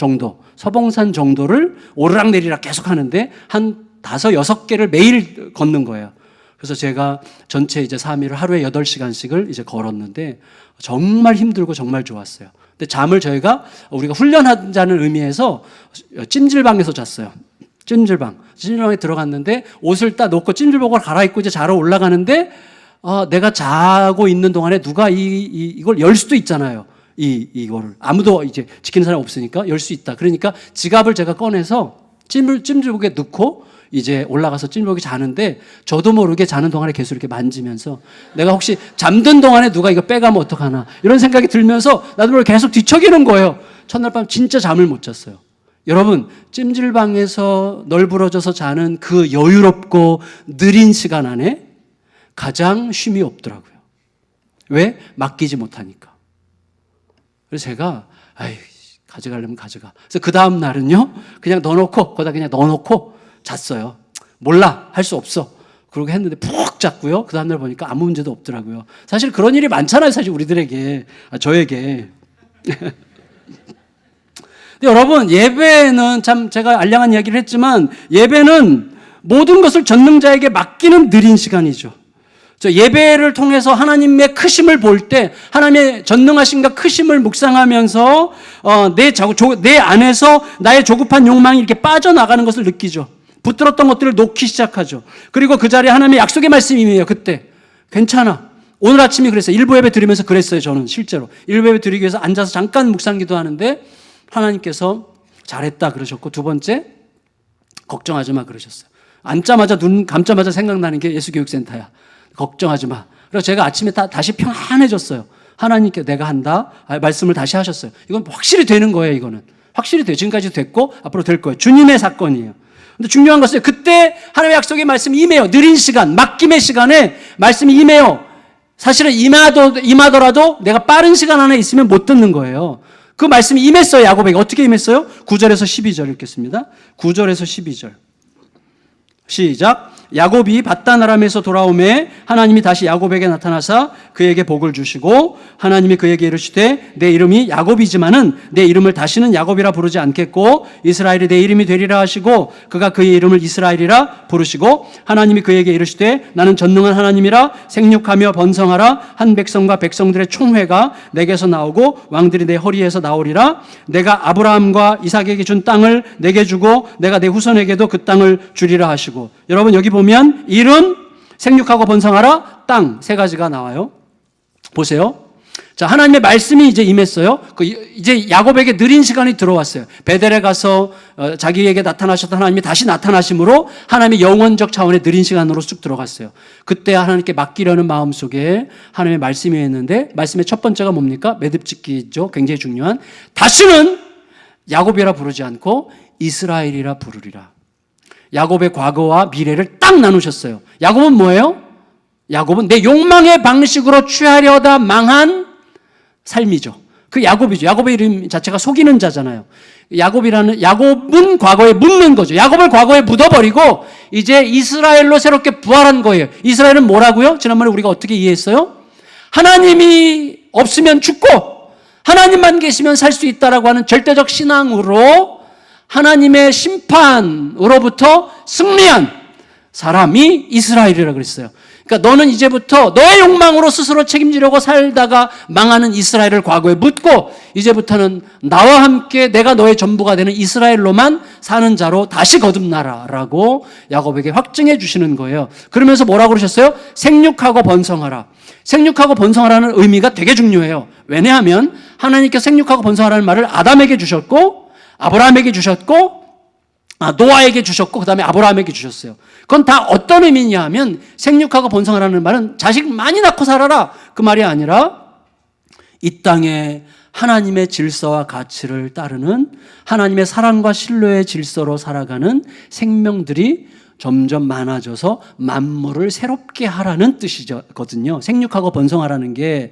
정도를 오르락내리락 계속 하는데 한 5, 6개를 매일 걷는 거예요. 그래서 제가 전체 이제 3일을 하루에 8시간씩을 이제 걸었는데 정말 힘들고 정말 좋았어요. 근데 잠을 우리가 훈련하자는 의미에서 찜질방에서 잤어요. 찜질방에 들어갔는데 옷을 딱 놓고 찜질복을 갈아입고 이제 자러 올라가는데 내가 자고 있는 동안에 누가 이걸 열 수도 있잖아요. 이거를. 아무도 이제 지키는 사람 없으니까 열 수 있다. 그러니까 지갑을 제가 꺼내서 찜질복에 넣고 이제 올라가서 찜질복에 자는데 저도 모르게 자는 동안에 계속 이렇게 만지면서 내가 혹시 잠든 동안에 누가 이거 빼가면 어떡하나 이런 생각이 들면서 나도 모르게 계속 뒤척이는 거예요. 첫날 밤 진짜 잠을 못 잤어요. 여러분 찜질방에서 널브러져서 자는 그 여유롭고 느린 시간 안에 가장 쉼이 없더라고요. 왜? 맡기지 못하니까. 그래서 제가 가져가려면 가져가. 그래서 그 다음 날은요 그냥 거기다 그냥 넣어놓고 잤어요. 몰라, 할 수 없어. 그러고 했는데 푹 잤고요. 그 다음 날 보니까 아무 문제도 없더라고요. 사실 그런 일이 많잖아요. 사실 우리들에게, 저에게. 근데 여러분 예배는 참 제가 알량한 이야기를 했지만 예배는 모든 것을 전능자에게 맡기는 느린 시간이죠. 예배를 통해서 하나님의 크심을 볼 때 하나님의 전능하심과 크심을 묵상하면서 내 안에서 나의 조급한 욕망이 이렇게 빠져나가는 것을 느끼죠. 붙들었던 것들을 놓기 시작하죠. 그리고 그 자리에 하나님의 약속의 말씀이 임해요. 그때 괜찮아. 오늘 아침에 그랬어요. 일부 예배 드리면서 그랬어요. 저는 실제로 일부 예배 드리기 위해서 앉아서 잠깐 묵상 기도하는데 하나님께서 잘했다 그러셨고 두 번째 걱정하지 마 그러셨어요. 앉자마자 눈 감자마자 생각나는 게 예수교육센터야. 걱정하지 마. 그래서 제가 아침에 다시 평안해졌어요. 하나님께 내가 한다. 말씀을 다시 하셨어요. 이건 확실히 되는 거예요. 이거는 확실히 돼요. 지금까지 됐고 앞으로 될 거예요. 주님의 사건이에요. 근데 중요한 것은 그때 하나님의 약속의 말씀이 임해요. 느린 시간, 맡김의 시간에 말씀이 임해요. 사실은 임하더라도 내가 빠른 시간 안에 있으면 못 듣는 거예요. 그 말씀이 임했어요. 야곱에게. 어떻게 임했어요? 9절에서 12절 읽겠습니다. 9절에서 12절. 시작. 야곱이 밧단 아람에서 돌아오매 하나님이 다시 야곱에게 나타나사 그에게 복을 주시고 하나님이 그에게 이르시되 내 이름이 야곱이지만은 내 이름을 다시는 야곱이라 부르지 않겠고 이스라엘이 내 이름이 되리라 하시고 그가 그의 이름을 이스라엘이라 부르시고 하나님이 그에게 이르시되 나는 전능한 하나님이라 생육하며 번성하라 한 백성과 백성들의 총회가 내게서 나오고 왕들이 내 허리에서 나오리라 내가 아브라함과 이삭에게 준 땅을 내게 주고 내가 내 후손에게도 그 땅을 주리라 하시고 여러분 여기 보면 이름, 생육하고 번성하라, 땅 세 가지가 나와요. 보세요. 자, 하나님의 말씀이 이제 임했어요. 이제 야곱에게 느린 시간이 들어왔어요. 베델에 가서 자기에게 나타나셨던 하나님이 다시 나타나심으로 하나님의 영원적 차원의 느린 시간으로 쑥 들어갔어요. 그때 하나님께 맡기려는 마음 속에 하나님의 말씀이 있는데 말씀의 첫 번째가 뭡니까? 매듭짓기죠. 굉장히 중요한. 다시는 야곱이라 부르지 않고 이스라엘이라 부르리라. 야곱의 과거와 미래를 딱 나누셨어요. 야곱은 뭐예요? 야곱은 내 욕망의 방식으로 취하려다 망한 삶이죠. 그 야곱이죠. 야곱의 이름 자체가 속이는 자잖아요. 야곱은 과거에 묻는 거죠. 야곱을 과거에 묻어버리고 이제 이스라엘로 새롭게 부활한 거예요. 이스라엘은 뭐라고요? 지난번에 우리가 어떻게 이해했어요? 하나님이 없으면 죽고 하나님만 계시면 살 수 있다라고 하는 절대적 신앙으로 하나님의 심판으로부터 승리한 사람이 이스라엘이라고 그랬어요. 그러니까 너는 이제부터 너의 욕망으로 스스로 책임지려고 살다가 망하는 이스라엘을 과거에 묻고 이제부터는 나와 함께 내가 너의 전부가 되는 이스라엘로만 사는 자로 다시 거듭나라라고 야곱에게 확증해 주시는 거예요. 그러면서 뭐라고 그러셨어요? 생육하고 번성하라. 생육하고 번성하라는 의미가 되게 중요해요. 왜냐하면 하나님께서 생육하고 번성하라는 말을 아담에게 주셨고 아브라함에게 주셨고 노아에게 주셨고 그 다음에 아브라함에게 주셨어요. 그건 다 어떤 의미냐 하면 생육하고 번성하라는 말은 자식 많이 낳고 살아라 그 말이 아니라 이 땅에 하나님의 질서와 가치를 따르는 하나님의 사랑과 신뢰의 질서로 살아가는 생명들이 점점 많아져서 만물을 새롭게 하라는 뜻이거든요. 생육하고 번성하라는 게.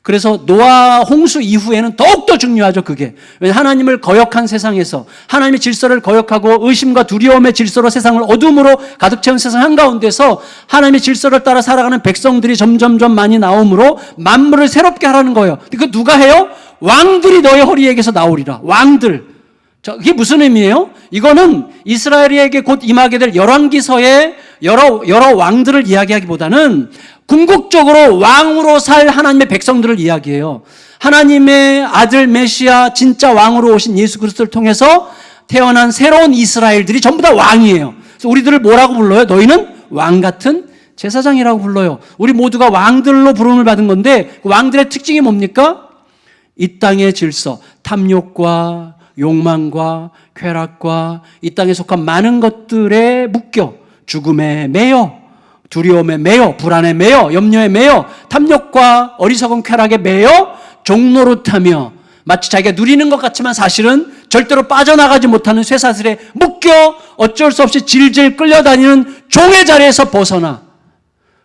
그래서 노아 홍수 이후에는 더욱더 중요하죠, 그게. 왜냐하면 하나님을 거역한 세상에서 하나님의 질서를 거역하고 의심과 두려움의 질서로 세상을 어둠으로 가득 채운 세상 한가운데서 하나님의 질서를 따라 살아가는 백성들이 점점점 많이 나오므로 만물을 새롭게 하라는 거예요. 그 누가 해요? 왕들이 너의 허리에게서 나오리라. 왕들. 이게 무슨 의미예요? 이거는 이스라엘에게 곧 임하게 될 열왕기서의 여러 왕들을 이야기하기보다는 궁극적으로 왕으로 살 하나님의 백성들을 이야기해요. 하나님의 아들 메시아 진짜 왕으로 오신 예수 그리스도를 통해서 태어난 새로운 이스라엘들이 전부 다 왕이에요. 그래서 우리들을 뭐라고 불러요? 너희는 왕 같은 제사장이라고 불러요. 우리 모두가 왕들로 부름을 받은 건데 그 왕들의 특징이 뭡니까? 이 땅의 질서, 탐욕과 욕망과 쾌락과 이 땅에 속한 많은 것들에 묶여 죽음에 매여 두려움에 매여 불안에 매여 염려에 매여 탐욕과 어리석은 쾌락에 매여 종노릇하며 마치 자기가 누리는 것 같지만 사실은 절대로 빠져나가지 못하는 쇠사슬에 묶여 어쩔 수 없이 질질 끌려다니는 종의 자리에서 벗어나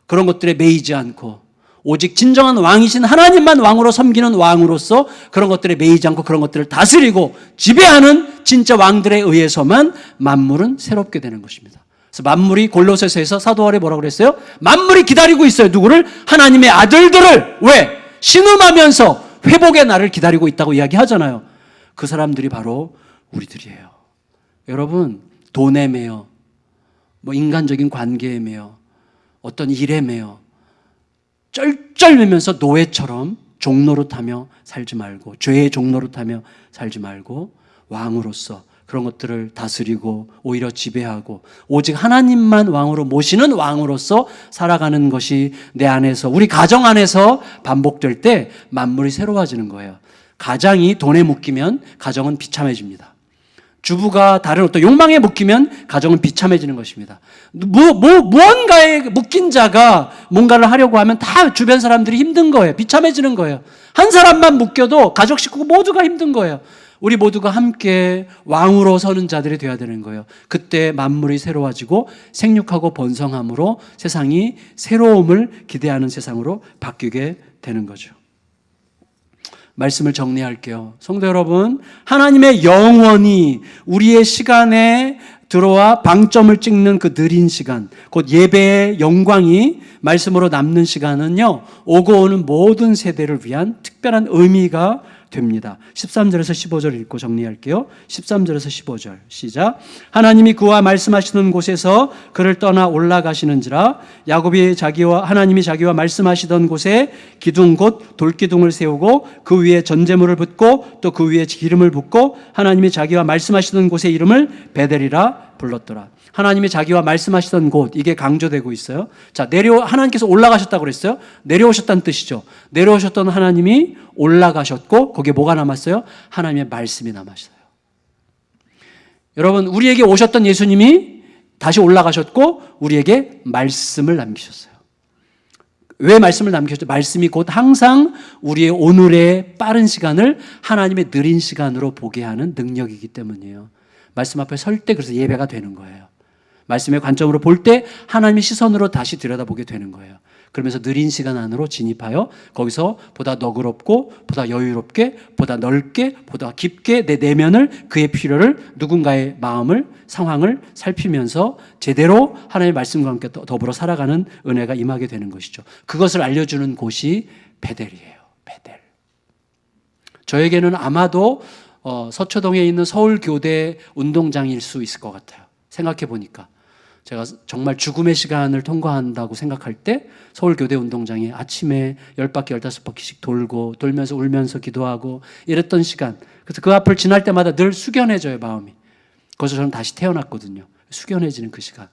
그런 것들에 매이지 않고 오직 진정한 왕이신 하나님만 왕으로 섬기는 왕으로서 그런 것들에 매이지 않고 그런 것들을 다스리고 지배하는 진짜 왕들에 의해서만 만물은 새롭게 되는 것입니다. 그래서 만물이 골로새서에서 사도 바울이 뭐라고 그랬어요? 만물이 기다리고 있어요. 누구를? 하나님의 아들들을. 왜? 신음하면서 회복의 날을 기다리고 있다고 이야기하잖아요. 그 사람들이 바로 우리들이에요. 여러분, 돈에 매여, 인간적인 관계에 매여, 어떤 일에 매여 쩔쩔매면서 노예처럼 종노릇하며 살지 말고 죄의 종노릇하며 살지 말고 왕으로서 그런 것들을 다스리고 오히려 지배하고 오직 하나님만 왕으로 모시는 왕으로서 살아가는 것이 내 안에서 우리 가정 안에서 반복될 때 만물이 새로워지는 거예요. 가장이 돈에 묶이면 가정은 비참해집니다. 주부가 다른 어떤 욕망에 묶이면 가정은 비참해지는 것입니다. 무언가에 묶인 자가 뭔가를 하려고 하면 다 주변 사람들이 힘든 거예요. 비참해지는 거예요. 한 사람만 묶여도 가족 식구 모두가 힘든 거예요. 우리 모두가 함께 왕으로 서는 자들이 되어야 되는 거예요. 그때 만물이 새로워지고 생육하고 번성함으로 세상이 새로움을 기대하는 세상으로 바뀌게 되는 거죠. 말씀을 정리할게요. 성도 여러분, 하나님의 영원히 우리의 시간에 들어와 방점을 찍는 그 느린 시간, 곧 예배의 영광이 말씀으로 남는 시간은요, 오고 오는 모든 세대를 위한 특별한 의미가 됩니다. 13절에서 15절 읽고 정리할게요. 13절에서 15절 시작. 하나님이 그와 말씀하시던 곳에서 그를 떠나 올라가시는지라 하나님이 자기와 말씀하시던 곳에 기둥 곧 돌기둥을 세우고 그 위에 전제물을 붓고 또 그 위에 기름을 붓고 하나님이 자기와 말씀하시던 곳의 이름을 베델이라 불렀더라. 하나님이 자기와 말씀하시던 곳, 이게 강조되고 있어요. 자, 하나님께서 올라가셨다고 그랬어요. 내려오셨다는 뜻이죠. 내려오셨던 하나님이 올라가셨고 거기에 뭐가 남았어요? 하나님의 말씀이 남았어요. 여러분, 우리에게 오셨던 예수님이 다시 올라가셨고 우리에게 말씀을 남기셨어요. 왜 말씀을 남기셨죠? 말씀이 곧 항상 우리의 오늘의 빠른 시간을 하나님의 느린 시간으로 보게 하는 능력이기 때문이에요. 말씀 앞에 설 때 그래서 예배가 되는 거예요. 말씀의 관점으로 볼 때 하나님의 시선으로 다시 들여다보게 되는 거예요. 그러면서 느린 시간 안으로 진입하여 거기서 보다 너그럽고 보다 여유롭게 보다 넓게 보다 깊게 내 내면을, 그의 필요를, 누군가의 마음을, 상황을 살피면서 제대로 하나님의 말씀과 함께 더불어 살아가는 은혜가 임하게 되는 것이죠. 그것을 알려주는 곳이 베델이에요. 베델. 저에게는 아마도 서초동에 있는 서울교대 운동장일 수 있을 것 같아요. 생각해 보니까 제가 정말 죽음의 시간을 통과한다고 생각할 때 서울교대 운동장에 아침에 10바퀴 15바퀴씩 돌면서 울면서 기도하고 이랬던 시간, 그래서 그 앞을 지날 때마다 늘 숙연해져요, 마음이. 거기서 저는 다시 태어났거든요. 숙연해지는 그 시간.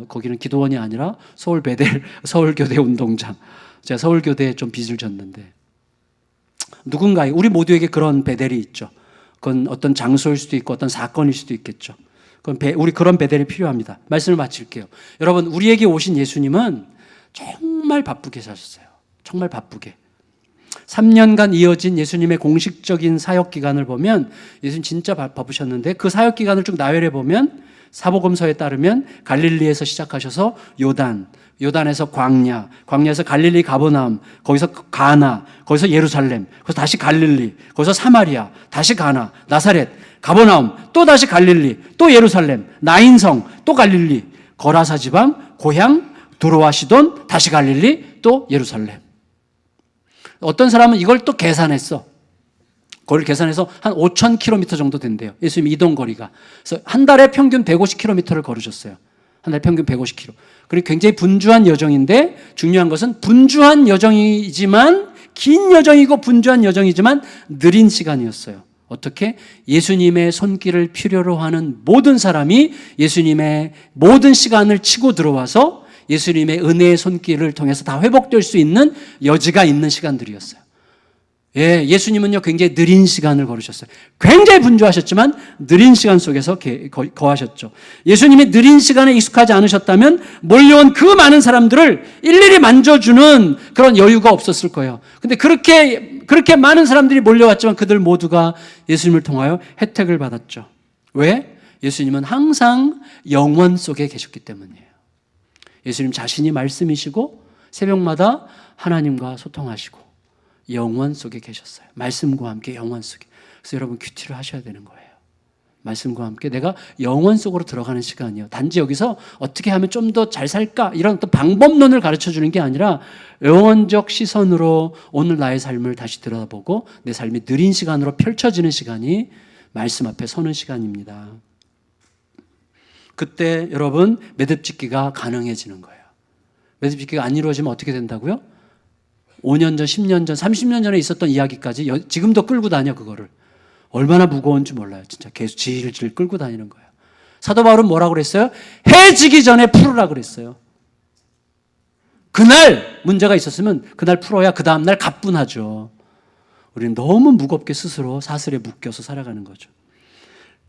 거기는 기도원이 아니라 서울교대 운동장. 제가 서울교대에 좀 빚을 졌는데 누군가의, 우리 모두에게 그런 베델이 있죠. 그건 어떤 장소일 수도 있고 어떤 사건일 수도 있겠죠. 우리 그런 베델이 필요합니다. 말씀을 마칠게요. 여러분, 우리에게 오신 예수님은 정말 바쁘게 사셨어요. 정말 바쁘게. 3년간 이어진 예수님의 공식적인 사역 기간을 보면 예수님 진짜 바쁘셨는데, 그 사역 기간을 쭉 나열해 보면 사복음서에 따르면 갈릴리에서 시작하셔서 요단에서 광야에서 갈릴리 가버나움, 거기서 가나, 거기서 예루살렘, 거기서 다시 갈릴리, 거기서 사마리아, 다시 가나, 나사렛, 가버나움, 또 다시 갈릴리, 또 예루살렘, 나인성, 또 갈릴리, 거라사 지방, 고향, 두로와 시돈, 다시 갈릴리, 또 예루살렘. 어떤 사람은 이걸 또 계산했어. 거리를 계산해서 한 5,000km 정도 된대요. 예수님 이동 거리가. 그래서 한 달에 평균 150km를 걸으셨어요. 한 달에 평균 150km. 그리고 굉장히 분주한 여정인데, 중요한 것은 분주한 여정이지만, 긴 여정이고 분주한 여정이지만 느린 시간이었어요. 어떻게? 예수님의 손길을 필요로 하는 모든 사람이 예수님의 모든 시간을 치고 들어와서 예수님의 은혜의 손길을 통해서 다 회복될 수 있는 여지가 있는 시간들이었어요. 예, 예수님은요 굉장히 느린 시간을 걸으셨어요. 굉장히 분주하셨지만 느린 시간 속에서 거하셨죠. 예수님이 느린 시간에 익숙하지 않으셨다면 몰려온 그 많은 사람들을 일일이 만져주는 그런 여유가 없었을 거예요. 근데 그렇게 많은 사람들이 몰려왔지만 그들 모두가 예수님을 통하여 혜택을 받았죠. 왜? 예수님은 항상 영원 속에 계셨기 때문이에요. 예수님 자신이 말씀이시고 새벽마다 하나님과 소통하시고 영원 속에 계셨어요. 말씀과 함께 영원 속에. 그래서 여러분 큐티를 하셔야 되는 거예요. 말씀과 함께 내가 영원 속으로 들어가는 시간이요. 단지 여기서 어떻게 하면 좀 더 잘 살까? 이런 어떤 방법론을 가르쳐 주는 게 아니라 영원적 시선으로 오늘 나의 삶을 다시 들여다보고 내 삶이 느린 시간으로 펼쳐지는 시간이 말씀 앞에 서는 시간입니다. 그때 여러분 매듭짓기가 가능해지는 거예요. 매듭짓기가 안 이루어지면 어떻게 된다고요? 5년 전, 10년 전, 30년 전에 있었던 이야기까지 지금도 끌고 다녀. 그거를 얼마나 무거운지 몰라요. 진짜 계속 질질 끌고 다니는 거예요. 사도 바울은 뭐라고 그랬어요? 해 지기 전에 풀으라 그랬어요. 그날 문제가 있었으면 그날 풀어야 그 다음날 가뿐하죠. 우리는 너무 무겁게 스스로 사슬에 묶여서 살아가는 거죠.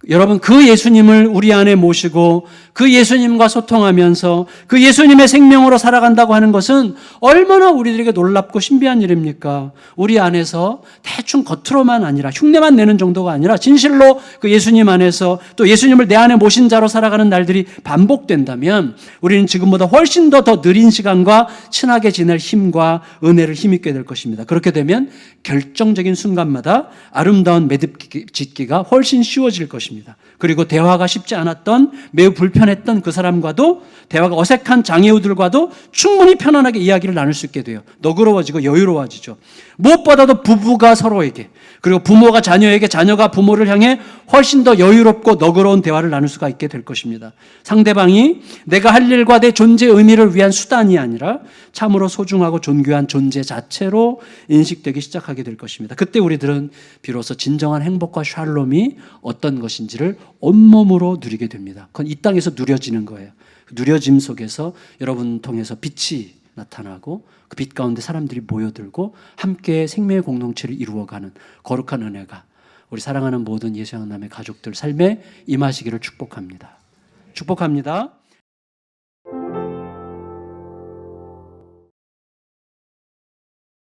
여러분, 그 예수님을 우리 안에 모시고 그 예수님과 소통하면서 그 예수님의 생명으로 살아간다고 하는 것은 얼마나 우리들에게 놀랍고 신비한 일입니까? 우리 안에서 대충 겉으로만 아니라 흉내만 내는 정도가 아니라 진실로 그 예수님 안에서 또 예수님을 내 안에 모신 자로 살아가는 날들이 반복된다면 우리는 지금보다 훨씬 더 느린 시간과 친하게 지낼 힘과 은혜를 힘입게 될 것입니다. 그렇게 되면 결정적인 순간마다 아름다운 매듭짓기가 훨씬 쉬워질 것입니다. 것입니다. 그리고 대화가 쉽지 않았던, 매우 불편했던 그 사람과도, 대화가 어색한 장애우들과도 충분히 편안하게 이야기를 나눌 수 있게 돼요. 너그러워지고 여유로워지죠. 무엇보다도 부부가 서로에게, 그리고 부모가 자녀에게, 자녀가 부모를 향해 훨씬 더 여유롭고 너그러운 대화를 나눌 수가 있게 될 것입니다. 상대방이 내가 할 일과 내 존재의 의미를 위한 수단이 아니라 참으로 소중하고 존귀한 존재 자체로 인식되기 시작하게 될 것입니다. 그때 우리들은 비로소 진정한 행복과 샬롬이 어떤 것인지를 온몸으로 누리게 됩니다. 그건 이 땅에서 누려지는 거예요. 누려짐 속에서 여러분 통해서 빛이 나타나고 그 빛 가운데 사람들이 모여들고 함께 생명의 공동체를 이루어가는 거룩한 은혜가 우리 사랑하는 모든 예수양남의 가족들 삶에 임하시기를 축복합니다. 축복합니다.